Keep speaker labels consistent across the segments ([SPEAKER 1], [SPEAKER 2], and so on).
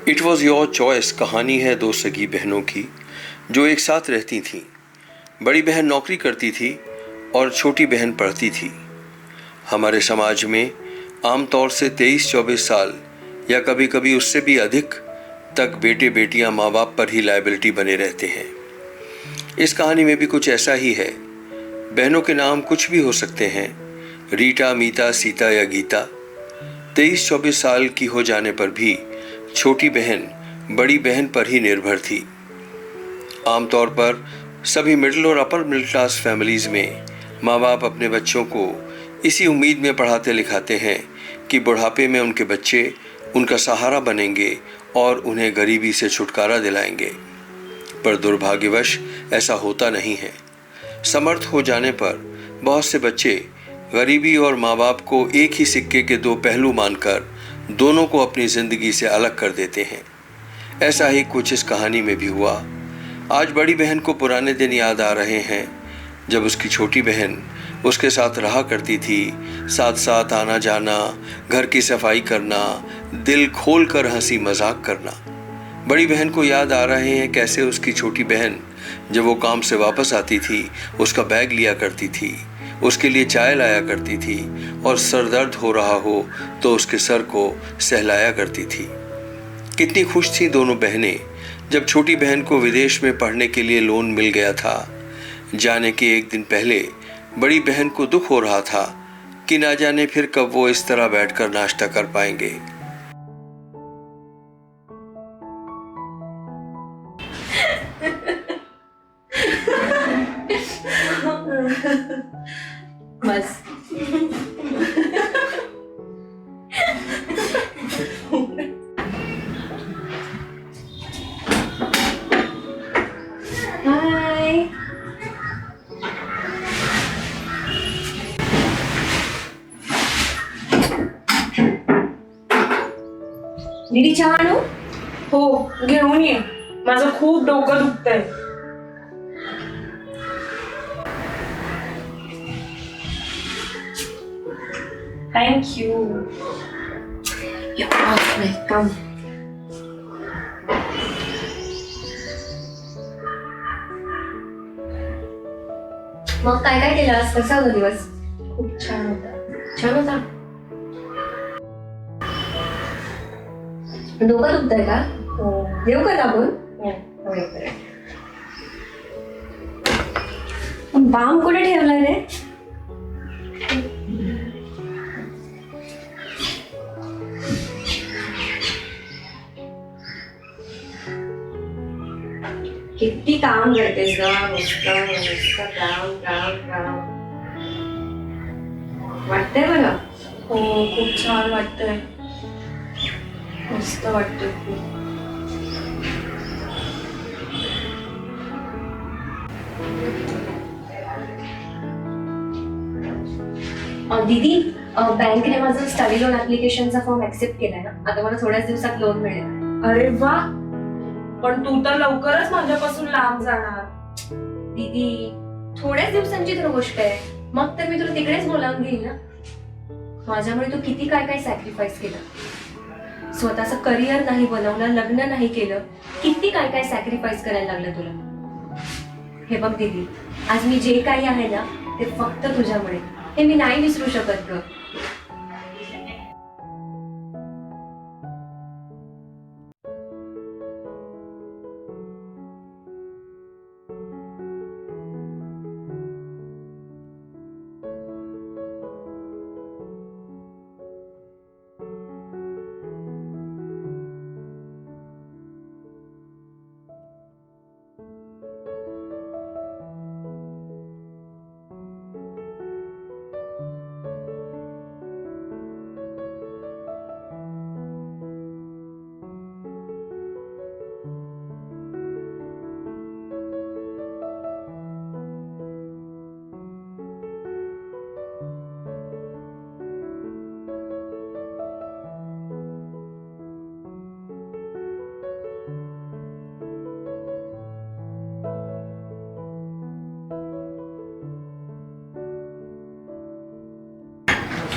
[SPEAKER 1] It was your choice कहानी है दो सगी बहनों की जो एक साथ रहती थीं। बड़ी बहन नौकरी करती थी और छोटी बहन पढ़ती थी। हमारे समाज में आमतौर से 23-24 साल या कभी कभी उससे भी अधिक तक बेटे बेटियां माँ बाप पर ही लायबिलिटी बने रहते हैं। इस कहानी में भी कुछ ऐसा ही है। बहनों के नाम कुछ भी हो सकते हैं, रीटा, मीता, सीता या गीता। 23-24 साल की हो जाने पर भी छोटी बहन बड़ी बहन पर ही निर्भर थी। आमतौर पर सभी मिडिल और अपर मिडिल क्लास फैमिलीज में माँ बाप अपने बच्चों को इसी उम्मीद में पढ़ाते लिखाते हैं कि बुढ़ापे में उनके बच्चे उनका सहारा बनेंगे और उन्हें गरीबी से छुटकारा दिलाएंगे। पर दुर्भाग्यवश ऐसा होता नहीं है। समर्थ हो जाने पर बहुत से बच्चे गरीबी और माँ बाप को एक ही सिक्के के दो पहलू मानकर दोनों को अपनी जिंदगी से अलग कर देते हैं। ऐसा ही कुछ इस कहानी में भी हुआ। आज बड़ी बहन को पुराने दिन याद आ रहे हैं जब उसकी छोटी बहन उसके साथ रहा करती थी, साथ साथ आना जाना, घर की सफाई करना, दिल खोल कर हंसी मजाक करना। बड़ी बहन को याद आ रहे हैं कैसे उसकी छोटी बहन जब वो काम से वापस आती थी उसका बैग लिया करती थी, उसके लिए चाय लाया करती थी और सर दर्द हो रहा हो तो उसके सर को सहलाया करती थी। कितनी खुश थी दोनों बहनें जब छोटी बहन को विदेश में पढ़ने के लिए लोन मिल गया था। जाने के एक दिन पहले बड़ी बहन को दुख हो रहा था कि ना जाने फिर कब वो इस तरह बैठकर नाश्ता कर पाएंगे।
[SPEAKER 2] बस हाय दीदी चहा आणू?
[SPEAKER 3] हो, घेऊन ये. माझं खूप डोकं दुखतंय. Thank you.
[SPEAKER 2] वेलकम. मग काय काय केलं आज? कसा होता दिवस?
[SPEAKER 3] खूप छान होता.
[SPEAKER 2] छान होता. डोकं दुखतंय का?
[SPEAKER 3] हो.
[SPEAKER 2] येऊ का दाबून?
[SPEAKER 3] हो.
[SPEAKER 2] बाम कुठे ठेवलाय रे? किती काम करतेस ग? नुसतं काम. वाटतंय बरं?
[SPEAKER 3] हो, खूप छान वाटतंय. मस्त वाटतंय खूप.
[SPEAKER 2] दीदी, बँकेने माझं स्टडी लोन ऍप्लिकेशनचा फॉर्म ऍक्सेप्ट केलाय ना. आता मला थोड्याच दिवसात लोन मिळेल.
[SPEAKER 3] अरे वा, पण तू तर लवकरच माझ्यापासून लांब जाणार.
[SPEAKER 2] दीदी, थोड्याच दिवसांची तर गोष्ट आहे. मग तर मी तुला तिकडेच बोलावून घेईल ना. माझ्यामुळे तू किती काय काय सॅक्रिफाईस केलं. स्वतःचं करिअर नाही बनवलं, लग्न नाही केलं, किती काय काय सॅक्रिफाईस करायला लागलं तुला. हे बघ दीदी, आज मी जे काही आहे ना ते फक्त तुझ्यामुळे. हे मी नाही विसरू शकत ग.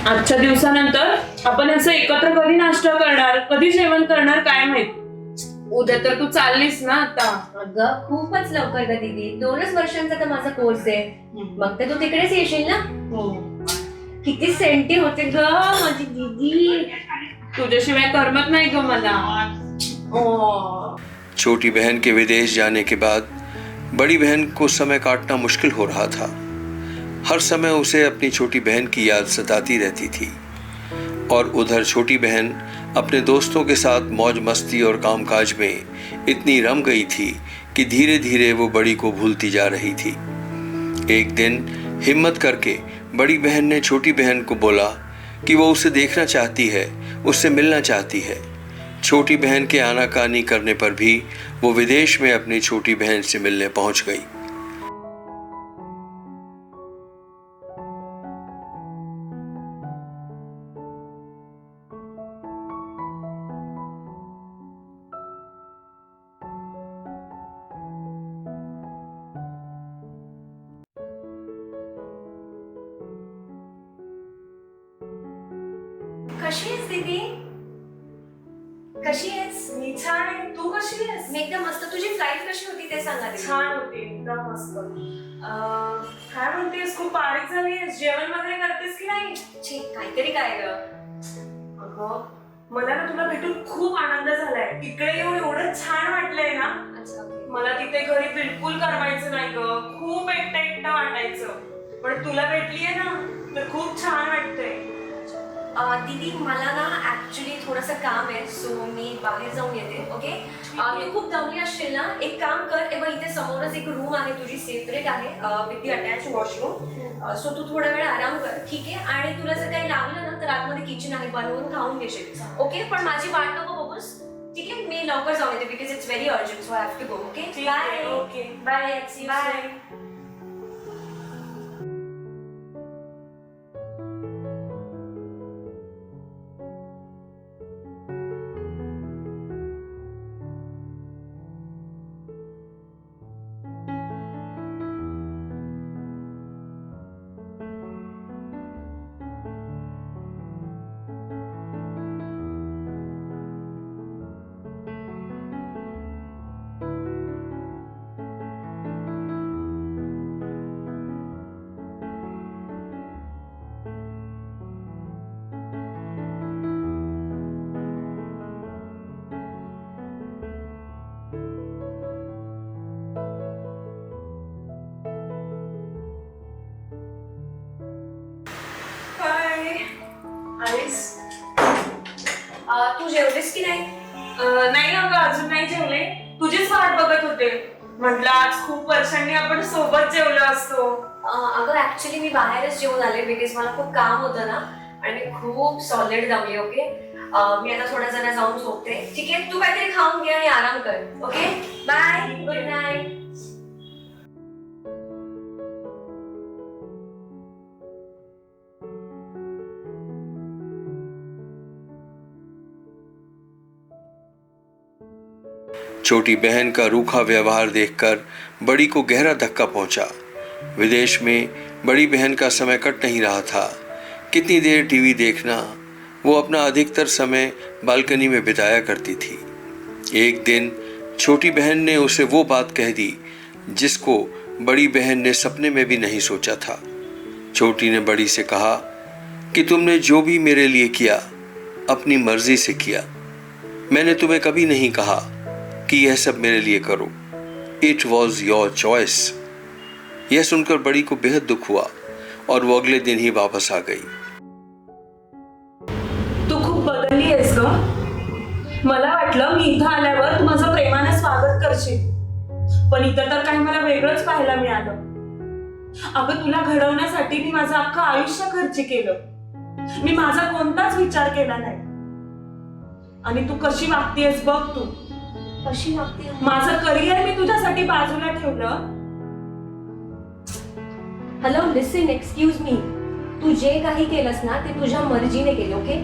[SPEAKER 3] आजच्या दिवसानंतर आपण असं एकत्र कधी नाश्ता करणार, कधी जेवण करणार काय माहित. उद्या तर तू चाललीस ना आता.
[SPEAKER 2] अगं खूपच लवकर ग दीदी, 2च वर्षांचा तर माझा कोर्स आहे. मग तर तू तिकडेच येशील ना.
[SPEAKER 3] हो.
[SPEAKER 2] किती सेंटी होते ग माझी दीदी.
[SPEAKER 3] तुझ्याशिवाय करमत नाही ग मला. ओ.
[SPEAKER 1] छोटी बहन के विदेश जाने के बाद बड़ी बहन को समय काटना मुश्किल हो रहा था। हर समय उसे अपनी छोटी बहन की याद सताती रहती थी और उधर छोटी बहन अपने दोस्तों के साथ मौज मस्ती और कामकाज में इतनी रम गई थी कि धीरे धीरे वो बड़ी को भूलती जा रही थी। एक दिन हिम्मत करके बड़ी बहन ने छोटी बहन को बोला कि वो उसे देखना चाहती है, उससे मिलना चाहती है। छोटी बहन के आनाकानी करने पर भी वो विदेश में अपनी छोटी बहन से मिलने पहुंच गई।
[SPEAKER 2] कशी आहेस दीदी? कशी आहेस?
[SPEAKER 3] मी छान आहे. तू कशी आहेस?
[SPEAKER 2] मी एकदम मस्त. तुझी फ्लाईट कशी होती ते सांगा दीदी.
[SPEAKER 3] छान होती एकदम मस्त. काय म्हणतेस, खूप बारीक झालीस? जेवण वगैरे करतेस की नाही?
[SPEAKER 2] छी, काहीतरी काय ग.
[SPEAKER 3] अगं मला ना तुला भेटून खूप आनंद झालाय. इकडे येऊन एवढं छान वाटलंय ना.
[SPEAKER 2] अच्छा, ओके.
[SPEAKER 3] मला तिथे घरी बिलकुल करमायचं नाही ग. खूप एकटं एकटं वाटायचं. पण तुला भेटलीये ना तर खूप छान वाटतंय.
[SPEAKER 2] दीदी मला ना ऍक्च्युली थोडंसं काम आहे, सो मी बाहेर जाऊन येते. ओके. तू खूप दमली असशील ना, एक काम कर, एव्हा इथे समोरच एक रूम आहे तुझी, सेपरेट आहे with the attach washroom. So तू थोडा वेळ आराम कर, ठीक आहे. आणि तुला जर काही लागलं ना तर आतमध्ये किचन आहे, बनवून खाऊन घेशील. ओके. पण माझी वाट नको बघूस, ठीक आहे. मी लवकर जाऊन येते because it's very urgent, so I have to go. Okay. Bye.
[SPEAKER 3] Okay
[SPEAKER 2] bye.
[SPEAKER 3] Bye. आलीस?
[SPEAKER 2] तू जेवलीस की नाही?
[SPEAKER 3] नाही अगं, अजून नाही जेवले. तुझीच वाट बघत होते. म्हटलं आज खूप वर्षांनी आपण सोबत जेवलो असतो.
[SPEAKER 2] अगं ऍक्च्युली मी बाहेरच जेवून आले बिकॉज मला खूप काम होतं ना आणि मी खूप सॉलिड दमले. ओके. मी आता थोड्या जण जाऊन झोपते, ठीक आहे. तू काहीतरी खाऊन घे आणि आराम कर. ओके. बाय. Good night.
[SPEAKER 1] छोटी बहन का रूखा व्यवहार देखकर बड़ी को गहरा धक्का पहुंचा। विदेश में बड़ी बहन का समय कट नहीं रहा था। कितनी देर टीवी देखना, वो अपना अधिकतर समय बालकनी में बिताया करती थी। एक दिन छोटी बहन ने उसे वो बात कह दी जिसको बड़ी बहन ने सपने में भी नहीं सोचा था। छोटी ने बड़ी से कहा कि तुमने जो भी मेरे लिए किया अपनी मर्जी से किया। मैंने तुम्हें कभी नहीं कहा कि यह सब मेरे लिए करो। It was your choice. यह सुनकर बड़ी को बेहद दुख हुआ और वो अगले दिन ही वापस आ गई।
[SPEAKER 3] तू खूप बदलली आहेस ग. मला वाटलं मी इथं आल्यावर तू माझं प्रेमाने स्वागत करशील, पण इथं तर काही मला वेगळंच पाहायला मिळालं. अगं तुला घडवण्यासाठी मी माझं अख्खं आयुष्य खर्च केलं. मी माझा कोणताच विचार केला नाही. आणि तू कशी वागतेस बघ. तू
[SPEAKER 2] कशी वागते?
[SPEAKER 3] माझं करिअर मी तुझ्यासाठी बाजूला ठेवलं.
[SPEAKER 2] हॅलो, लिसन, एक्सक्यूज मी. तू जे काही केलंस ना ते तुझ्या मर्जीने केलं. ओके.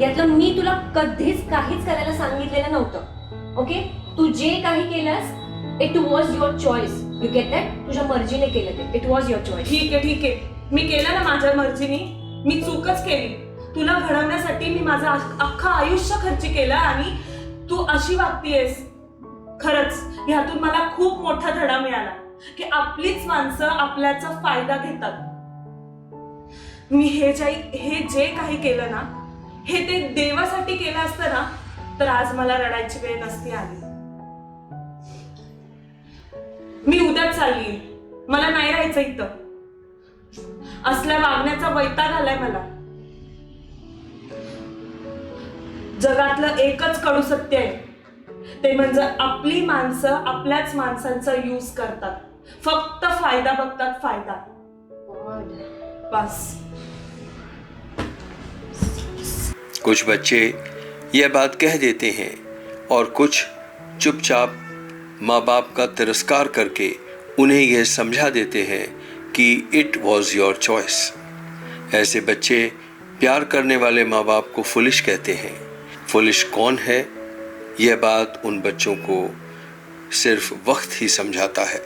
[SPEAKER 2] यातलं मी तुला कधीच काहीच करायला सांगितलेलं नव्हतं. ओके. तू जे काही केलंस it was your choice. You get that? तुझ्या मर्जीने केलं ते. It was your choice.
[SPEAKER 3] ठीक आहे, ठीक आहे. मी केलं ना माझ्या मर्जीने. मी चूकच केली. तुला घडवण्यासाठी मी माझं अख्खं आयुष्य खर्च केलं आणि तू अशी वागतेस. खरंच ह्यातून मला खूप मोठा धडा मिळाला की आपलीच माणसं आपल्याचा फायदा घेतात. मी हे जे काही केलं ना, हे ते देवासाठी केलं असतं ना, तर आज मला रडायची वेळ नसती आली. मी उद्याच चालली, मला नाही राहायचं इथं. असल्या वागण्याचा वैताग आलाय मला. जगातलं एकच कडू सत्य आहे, ते म्हणजे आपली माणसं आपल्याच माणसांचा यूज करतात, फक्त फायदा बघतात, फायदा. बस.
[SPEAKER 1] कुछ बच्चे यह बात कह देते हैं और कुछ चुपचाप माँ बाप का तिरस्कार करके उन्हें यह समझा देते हैं कि इट वॉज योर चॉइस. ऐसे बच्चे प्यार करने वाले माँ बाप को फुलिश कहते हैं. फुलिश कौन है, यह बात उन बच्चों को सिर्फ वक्त ही समझाता है.